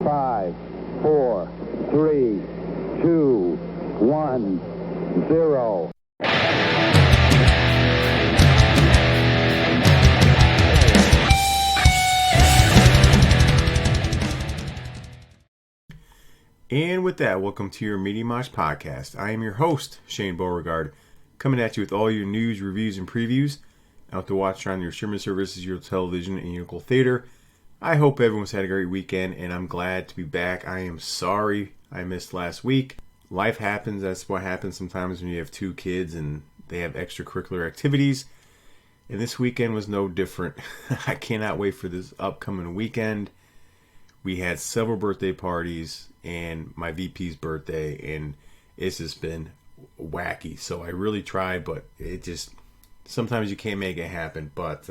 5, 4, 3, 2, 1, 0. And with that, welcome to your Media Mosh podcast. I am your host, Shane Beauregard, coming at you with all your news, reviews, and previews out to watch on your streaming services, your television, and your local theater. I hope everyone's had a great weekend, and I'm glad to be back. I am sorry I missed last week. Life happens. That's what happens sometimes when you have two kids and they have extracurricular activities. And this weekend was no different. I cannot wait for this upcoming weekend. We had several birthday parties and my VP's birthday, and it's just been wacky. So I really tried, but it just, sometimes you can't make it happen. But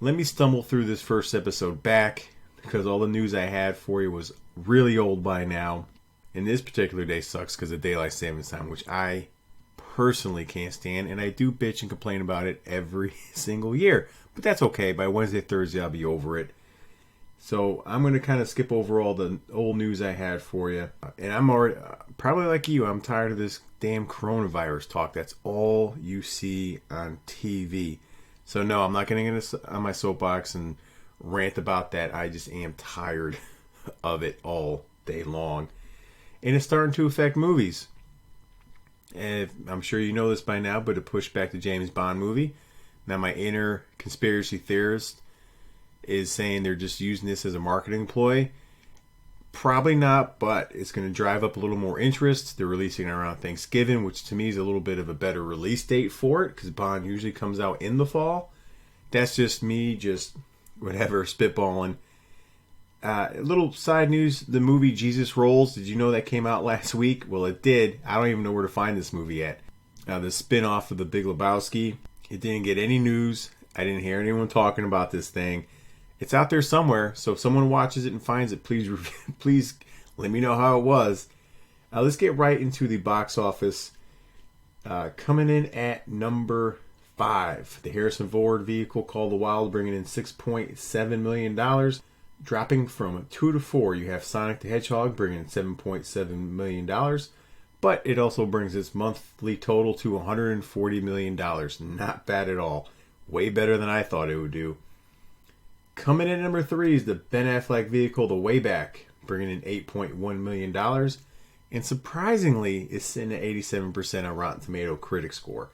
let me stumble through this first episode back, because all the news I had for you was really old by now. And this particular day sucks because of daylight savings time, which I personally can't stand. And I do bitch and complain about it every single year. But that's okay. By Wednesday, Thursday, I'll be over it. So I'm going to kind of skip over all the old news I had for you. And I'm already, probably like you, I'm tired of this damn coronavirus talk. That's all you see on TV. So no, I'm not going to get on my soapbox and rant about that. I just am tired of it all day long. And it's starting to affect movies. And I'm sure you know this by now, but it pushed back the James Bond movie. Now my inner conspiracy theorist is saying they're just using this as a marketing ploy. Probably not, but it's going to drive up a little more interest. They're releasing it around Thanksgiving, which to me is a little bit of a better release date for it, because Bond usually comes out in the fall. That's just me, just whatever, spitballing. A little side news, the movie Jesus Rolls, did you know that came out last week? Well, it did. I don't even know where to find this movie yet. The spin-off of The Big Lebowski. It didn't get any news. I didn't hear anyone talking about this thing. It's out there somewhere, so if someone watches it and finds it, please let me know how it was. Let's get right into the box office. Coming in at number 5, the Harrison Ford vehicle called The Wild, bringing in $6.7 million. Dropping from 2 to 4, you have Sonic the Hedgehog, bringing in $7.7 million. But it also brings its monthly total to $140 million. Not bad at all. Way better than I thought it would do. Coming in at number 3 is the Ben Affleck vehicle, The Way Back, bringing in $8.1 million. And surprisingly, it's sitting at 87% on Rotten Tomato critic score.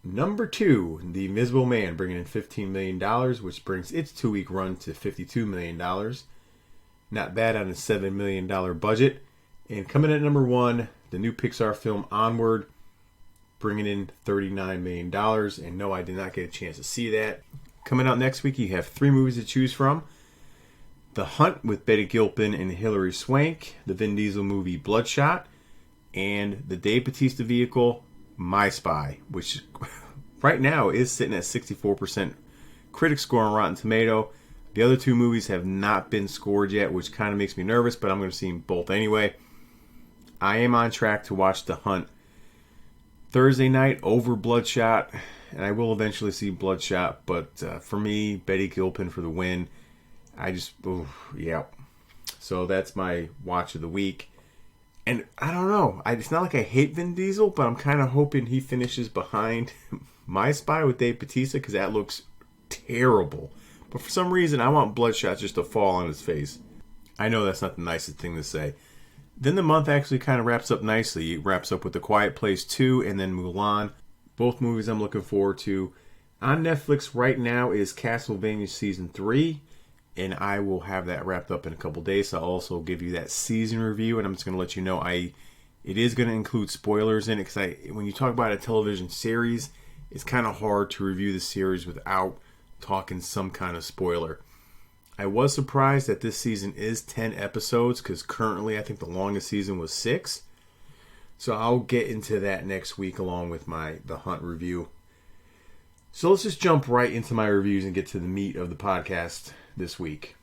Number 2, The Invisible Man, bringing in $15 million, which brings its 2-week run to $52 million. Not bad on a $7 million budget. And coming in at number 1, the new Pixar film Onward, bringing in $39 million. And no, I did not get a chance to see that. Coming out next week, you have 3 movies to choose from. The Hunt with Betty Gilpin and Hilary Swank, the Vin Diesel movie Bloodshot, and the Dave Bautista vehicle My Spy, which right now is sitting at 64% critic score on Rotten Tomato. The other 2 movies have not been scored yet, which kind of makes me nervous, but I'm going to see them both anyway. I am on track to watch The Hunt Thursday night over Bloodshot, and I will eventually see Bloodshot, but for me, Betty Gilpin for the win. Yeah. So that's my watch of the week. And I don't know, it's not like I hate Vin Diesel, but I'm kind of hoping he finishes behind My Spy with Dave Bautista, because that looks terrible. But for some reason, I want Bloodshot just to fall on his face. I know that's not the nicest thing to say. Then the month actually kind of wraps up nicely. It wraps up with The Quiet Place 2 and then Mulan. Both movies I'm looking forward to. On Netflix right now is Castlevania Season 3. And I will have that wrapped up in a couple days. So I'll also give you that season review. And I'm just going to let you know it is going to include spoilers in it. Because when you talk about a television series, it's kind of hard to review the series without talking some kind of spoiler. I was surprised that this season is 10 episodes. Because currently I think the longest season was 6. So I'll get into that next week along with The Hunt review. So let's just jump right into my reviews and get to the meat of the podcast this week.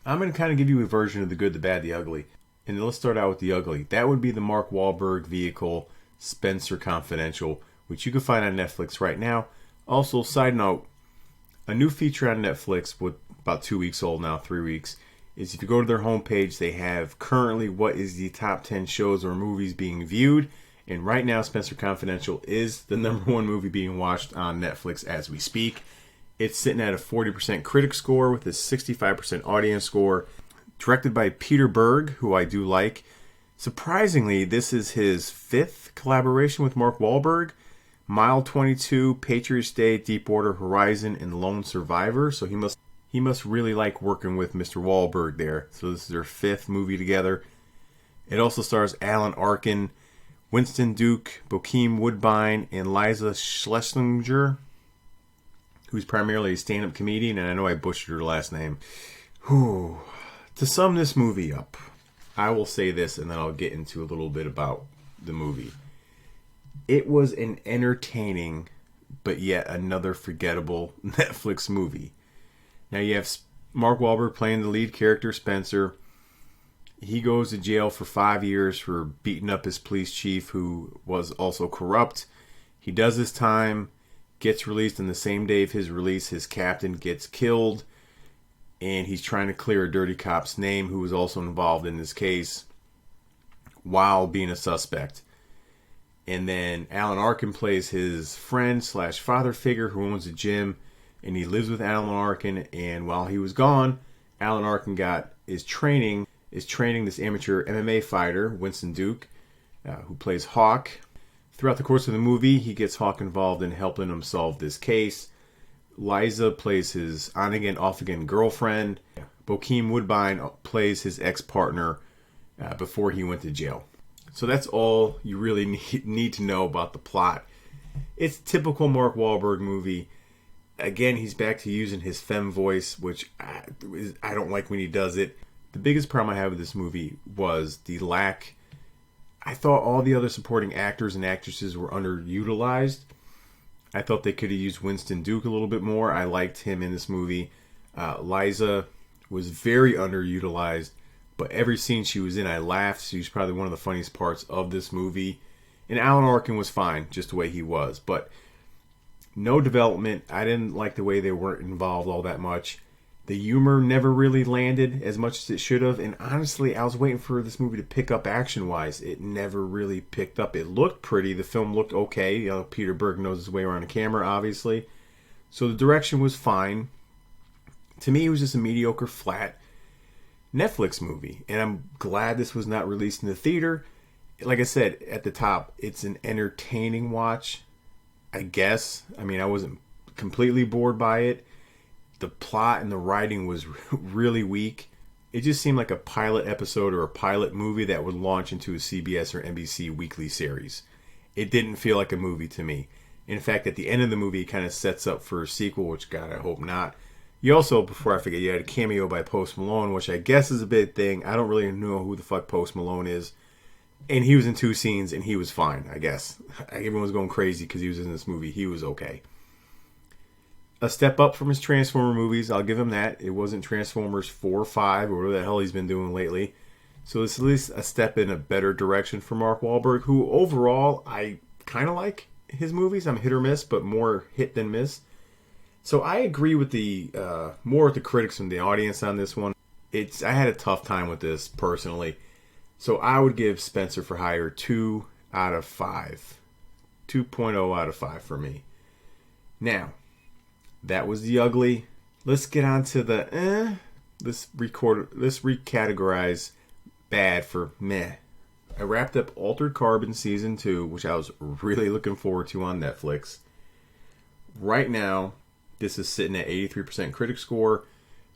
I'm going to kind of give you a version of the good, the bad, the ugly. And let's start out with the ugly. That would be the Mark Wahlberg vehicle, Spenser Confidential, which you can find on Netflix right now. Also, side note, a new feature on Netflix, with about 2 weeks old now, 3 weeks, is if you go to their homepage, they have currently what is the top 10 shows or movies being viewed. And right now, Spenser Confidential is the number one movie being watched on Netflix as we speak. It's sitting at a 40% critic score with a 65% audience score. Directed by Peter Berg, who I do like. Surprisingly, this is his fifth collaboration with Mark Wahlberg. Mile 22, Patriots Day, Deepwater Horizon, and Lone Survivor. So he must really like working with Mr. Wahlberg there. So this is their fifth movie together. It also stars Alan Arkin, Winston Duke, Bokeem Woodbine, and Liza Schlesinger, who's primarily a stand-up comedian, and I know I butchered her last name. Whew. To sum this movie up, I will say this, and then I'll get into a little bit about the movie. It was an entertaining, but yet another forgettable Netflix movie. Now you have Mark Wahlberg playing the lead character, Spenser. He goes to jail for 5 years for beating up his police chief, who was also corrupt. He does his time, gets released, and the same day of his release, his captain gets killed. And he's trying to clear a dirty cop's name who was also involved in this case while being a suspect. And then Alan Arkin plays his friend / father figure who owns a gym, and he lives with Alan Arkin. And while he was gone, Alan Arkin is training this amateur MMA fighter, Winston Duke, who plays Hawk. Throughout the course of the movie, he gets Hawk involved in helping him solve this case. Liza plays his on-again, off-again girlfriend. Bokeem Woodbine plays his ex-partner before he went to jail. So that's all you really need to know about the plot. It's a typical Mark Wahlberg movie. Again, he's back to using his femme voice, which I don't like when he does it. The biggest problem I have with this movie was the lack. I thought all the other supporting actors and actresses were underutilized. I thought they could have used Winston Duke a little bit more. I liked him in this movie. Liza was very underutilized, but every scene she was in, I laughed. She was probably one of the funniest parts of this movie. And Alan Arkin was fine, just the way he was. But no development. I didn't like the way they weren't involved all that much. The humor never really landed as much as it should have. And honestly, I was waiting for this movie to pick up action-wise. It never really picked up. It looked pretty. The film looked okay. You know, Peter Berg knows his way around a camera, obviously. So the direction was fine. To me, it was just a mediocre, flat Netflix movie. And I'm glad this was not released in the theater. Like I said, at the top, it's an entertaining watch, I guess. I mean, I wasn't completely bored by it. The plot and the writing was really weak. It just seemed like a pilot episode or a pilot movie that would launch into a CBS or NBC weekly series. It didn't feel like a movie to me. In fact, at the end of the movie, it kind of sets up for a sequel, which, God, I hope not. You also, before I forget, you had a cameo by Post Malone, which I guess is a big thing. I don't really know who the fuck Post Malone is. And he was in 2 scenes, and he was fine, I guess. Everyone was going crazy because he was in this movie. He was okay. A step up from his Transformer movies, I'll give him that. It wasn't Transformers 4 or 5 or whatever the hell he's been doing lately. So it's at least a step in a better direction for Mark Wahlberg, who overall I kind of like his movies. I'm hit or miss, but more hit than miss. So I agree with the more with the critics and the audience on this one. I had a tough time with this personally. So I would give Spenser for Hire 2 out of 5. 2.0 out of 5 for me. Now, that was the ugly. Let's get on to the Let's recategorize bad for meh. I wrapped up Altered Carbon Season 2, which I was really looking forward to on Netflix. Right now, this is sitting at 83% critic score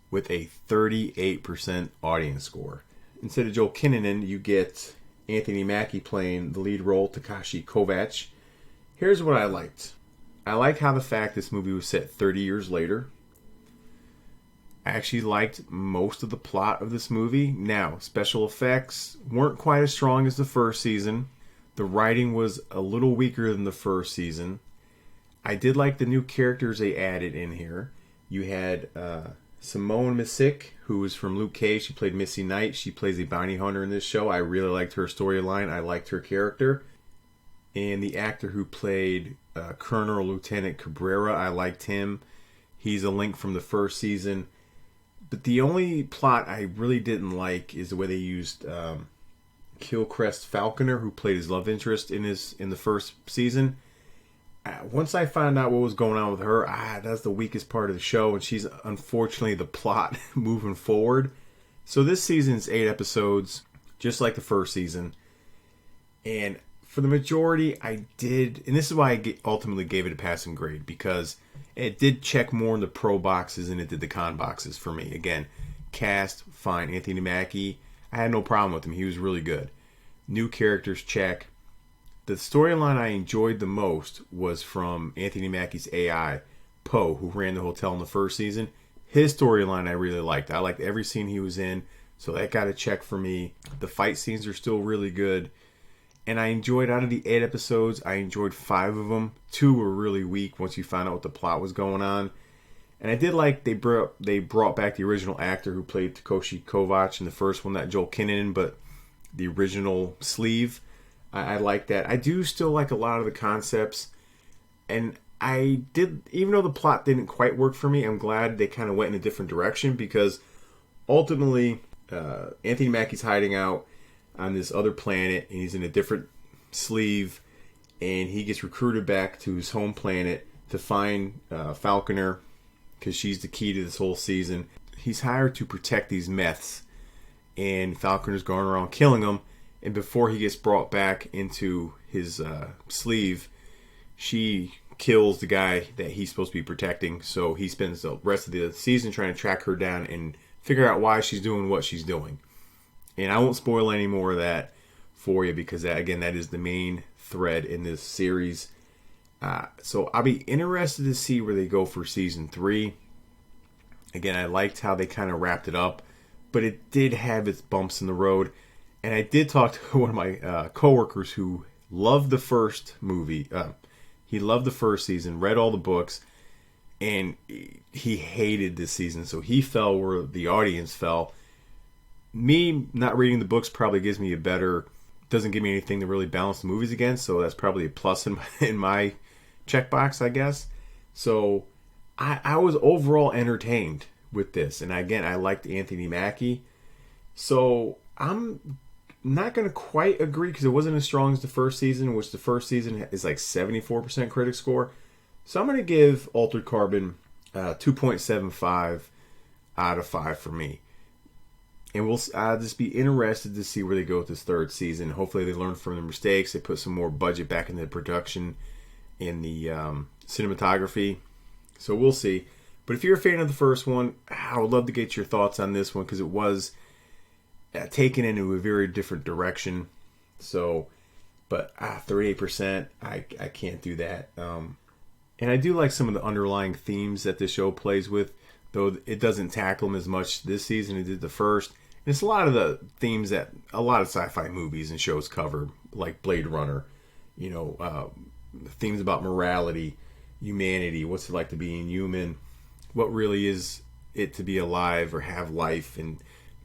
with a 38% audience score. Instead of Joel Kinnaman, you get Anthony Mackie playing the lead role, Takashi Kovacs. Here's what I liked. I like how the fact this movie was set 30 years later. I actually liked most of the plot of this movie. Now, special effects weren't quite as strong as the first season. The writing was a little weaker than the first season. I did like the new characters they added in here. You had Simone Missick, who was from Luke Cage. She played Missy Knight. She plays a bounty hunter in this show. I really liked her storyline. I liked her character. And the actor who played Colonel Lieutenant Cabrera, I liked him. He's a link from the first season. But the only plot I really didn't like is the way they used Kilcrest Falconer, who played his love interest in the first season. Once I found out what was going on with her, that's the weakest part of the show, and she's unfortunately the plot moving forward. So this season's 8 episodes, just like the first season. And for the majority, I did, and this is why I ultimately gave it a passing grade, because it did check more in the pro boxes than it did the con boxes for me. Again, cast, fine. Anthony Mackie, I had no problem with him. He was really good. New characters, check. The storyline I enjoyed the most was from Anthony Mackie's AI, Poe, who ran the hotel in the first season. His storyline I really liked. I liked every scene he was in, so that got a check for me. The fight scenes are still really good. And I enjoyed, out of the 8 episodes, I enjoyed 5 of them. 2 were really weak once you found out what the plot was going on. And I did like they brought back the original actor who played Takeshi Kovacs in the first one, not Joel Kinnaman, but the original Sleeve. I like that. I do still like a lot of the concepts. And I did, even though the plot didn't quite work for me, I'm glad they kind of went in a different direction, because ultimately Anthony Mackie's hiding out on this other planet, and he's in a different sleeve, and he gets recruited back to his home planet to find Falconer, because she's the key to this whole season. He's hired to protect these meths, and Falconer's going around killing them. And before he gets brought back into his sleeve, she kills the guy that he's supposed to be protecting. So he spends the rest of the season trying to track her down and figure out why she's doing what she's doing. And I won't spoil any more of that for you, because that is the main thread in this series. So I'll be interested to see where they go for season 3. Again, I liked how they kind of wrapped it up, but it did have its bumps in the road. And I did talk to one of my coworkers who loved the first movie. He loved the first season, read all the books, and he hated this season. So he fell where the audience fell. Me not reading the books probably doesn't give me anything to really balance the movies against. So that's probably a plus in my checkbox, I guess. So I was overall entertained with this. And again, I liked Anthony Mackie. So I'm not going to quite agree, because it wasn't as strong as the first season, which the first season is like 74% critic score. So I'm going to give Altered Carbon 2.75 out of 5 for me. And I'll just be interested to see where they go with this third season. Hopefully they learn from their mistakes. They put some more budget back into the production and the cinematography. So we'll see. But if you're a fan of the first one, I would love to get your thoughts on this one, because it was taken into a very different direction. So, but 38%, I can't do that. And I do like some of the underlying themes that this show plays with, though it doesn't tackle them as much this season as it did the first. And it's a lot of the themes that a lot of sci-fi movies and shows cover, like Blade Runner. Themes about morality, humanity, what's it like to be inhuman, what really is it to be alive or have life, and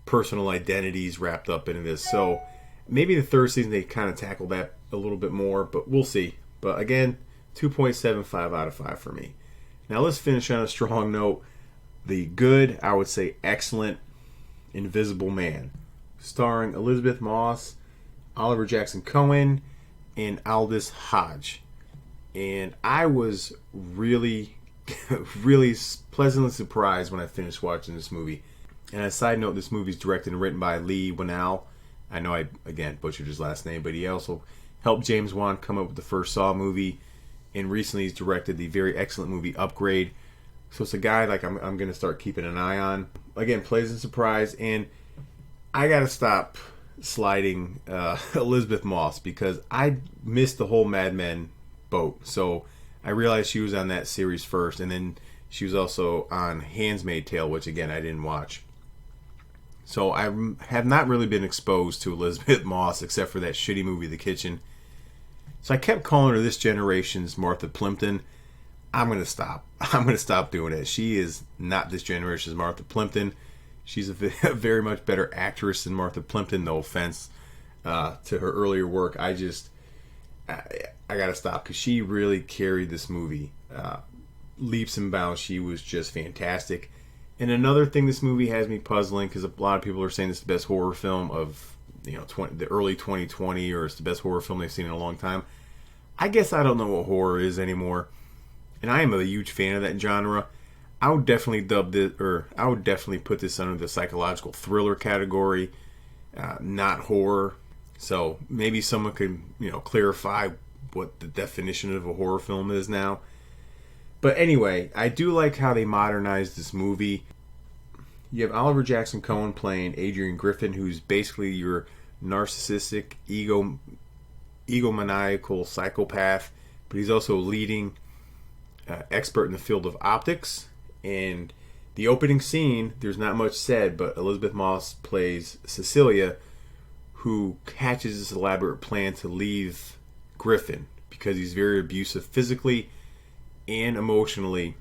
personal identities wrapped up into this. So maybe the third season they kind of tackle that a little bit more, but we'll see. But again, 2.75 out of 5 for me. Now let's finish on a strong note. The good, I would say excellent, Invisible Man, starring Elizabeth Moss, Oliver Jackson Cohen, and Aldous Hodge. And I was really, really pleasantly surprised when I finished watching this movie. And as a side note, this movie is directed and written by Lee Winnell. I know I, again, butchered his last name, but he also helped James Wan come up with the first Saw movie. And recently he's directed the very excellent movie Upgrade. So it's a guy like I'm going to start keeping an eye on. Again, pleasant surprise. And I got to stop sliding Elizabeth Moss, because I missed the whole Mad Men boat. So I realized she was on that series first. And then she was also on Handmaid's Tale, which again I didn't watch. So I have not really been exposed to Elizabeth Moss except for that shitty movie The Kitchen. So I kept calling her this generation's Martha Plimpton. I'm going to stop. I'm going to stop doing it. She is not this generation's Martha Plimpton. She's a very much better actress than Martha Plimpton. No offense to her earlier work. I got to stop, because she really carried this movie leaps and bounds. She was just fantastic. And another thing this movie has me puzzling, because a lot of people are saying this is the best horror film of the early 2020, or it's the best horror film they've seen in a long time. I guess I don't know what horror is anymore, and I am a huge fan of that genre. I would definitely put this under the psychological thriller category, not horror. So maybe someone could clarify what the definition of a horror film is now. But anyway, I do like how they modernized this movie. You have Oliver Jackson Cohen playing Adrian Griffin, who's basically your narcissistic, egomaniacal psychopath, but he's also a leading expert in the field of optics. And the opening scene, there's not much said, but Elizabeth Moss plays Cecilia, who hatches this elaborate plan to leave Griffin because he's very abusive physically and emotionally.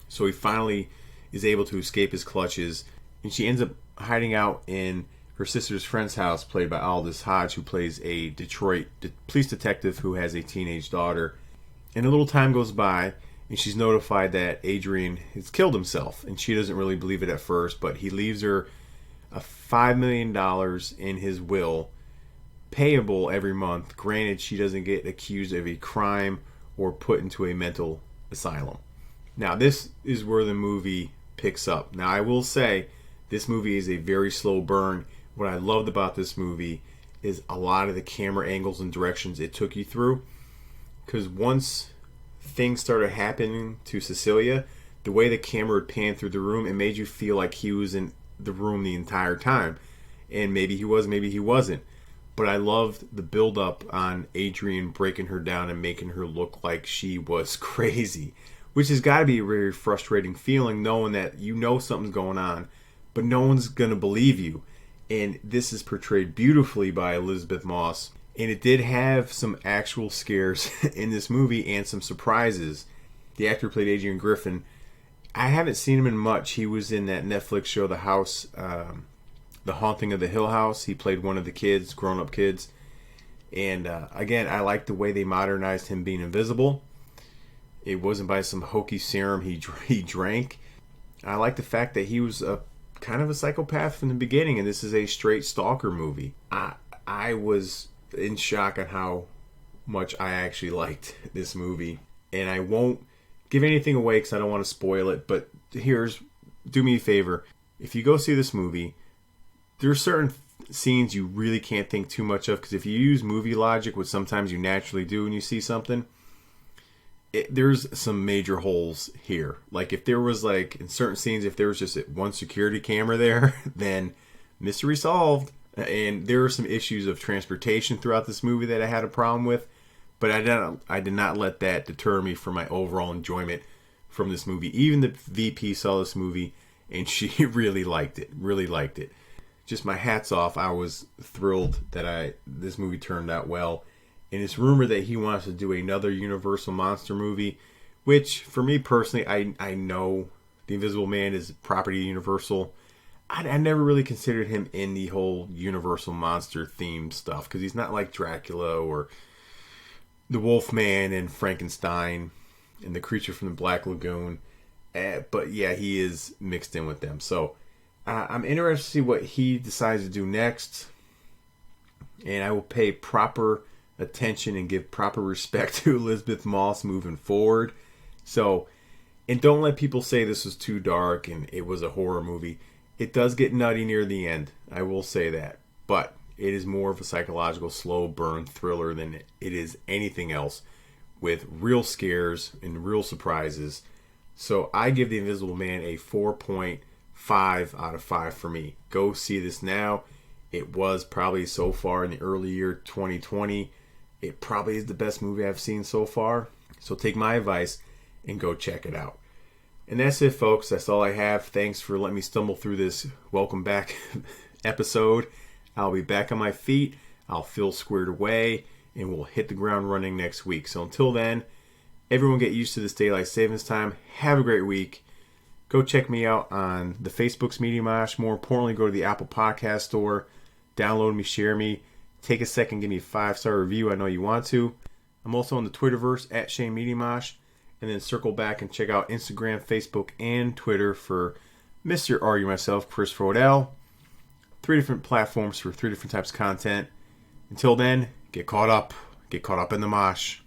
So he finally is able to escape his clutches, and she ends up hiding out in her sister's friend's house, played by Aldous Hodge, who plays a Detroit police detective who has a teenage daughter. And a little time goes by, and she's notified that Adrian has killed himself, and she doesn't really believe it at first, but he leaves her a $5 million in his will, payable every month. Granted, she doesn't get accused of a crime or put into a mental asylum. Now, this is where the movie picks up. Now, I will say, this movie is a very slow burn. What I loved about this movie is a lot of the camera angles and directions it took you through. Because once things started happening to Cecilia, the way the camera would pan through the room, it made you feel like he was in the room the entire time. And maybe he was, maybe he wasn't. But I loved the build-up on Adrian breaking her down and making her look like she was crazy. Which has got to be a very frustrating feeling, knowing that you know something's going on, but no one's going to believe you. And this is portrayed beautifully by Elizabeth Moss. And it did have some actual scares in this movie and some surprises. The actor who played Adrian Griffin, I haven't seen him in much. He was in that Netflix show, The House, The Haunting of the Hill House. He played one of the kids, grown-up kids. And again, I like the way they modernized him being invisible. It wasn't by some hokey serum he drank. I like the fact that he was a kind of a psychopath from the beginning, and this is a straight stalker movie. I was in shock on how much I actually liked this movie. And I won't give anything away because I don't want to spoil it, but do me a favor. If you go see this movie, there are certain scenes you really can't think too much of, because if you use movie logic, which sometimes you naturally do when you see something, there's some major holes here. Like if there was in certain scenes, if there was just one security camera there, then mystery solved. And there are some issues of transportation throughout this movie that I had a problem with, but I did not let that deter me from my overall enjoyment from this movie. Even the VP saw this movie and she really liked it. Just my hat's off. I was thrilled that this movie turned out well. And it's rumored that he wants to do another Universal monster movie, which for me personally, I know The Invisible Man is property of Universal. I never really considered him in the whole Universal monster theme stuff, because he's not like Dracula or the Wolfman and Frankenstein and the Creature from the Black Lagoon. But yeah, he is mixed in with them. So I'm interested to see what he decides to do next. And I will pay proper attention and give proper respect to Elizabeth Moss moving forward. So, and don't let people say this was too dark and it was a horror movie. It does get nutty near the end, I will say that. But it is more of a psychological slow burn thriller than it is anything else, with real scares and real surprises. So I give The Invisible Man a 4.5 out of 5 for me. Go see this now. It was probably so far in the early year 2020. It probably is the best movie I've seen so far. So take my advice and go check it out. And that's it, folks. That's all I have. Thanks for letting me stumble through this welcome back episode. I'll be back on my feet. I'll feel squared away. And we'll hit the ground running next week. So until then, everyone get used to this daylight savings time. Have a great week. Go check me out on the Facebook's Media Mosh. More importantly, go to the Apple Podcast Store. Download me, share me. Take a second, give me a 5-star review. I know you want to. I'm also on the Twitterverse at Shane Media Mosh. and then circle back and check out Instagram, Facebook, and Twitter for Mr. Argue Myself, Chris Frodell. 3 different platforms for 3 different types of content. Until then, get caught up in the mosh.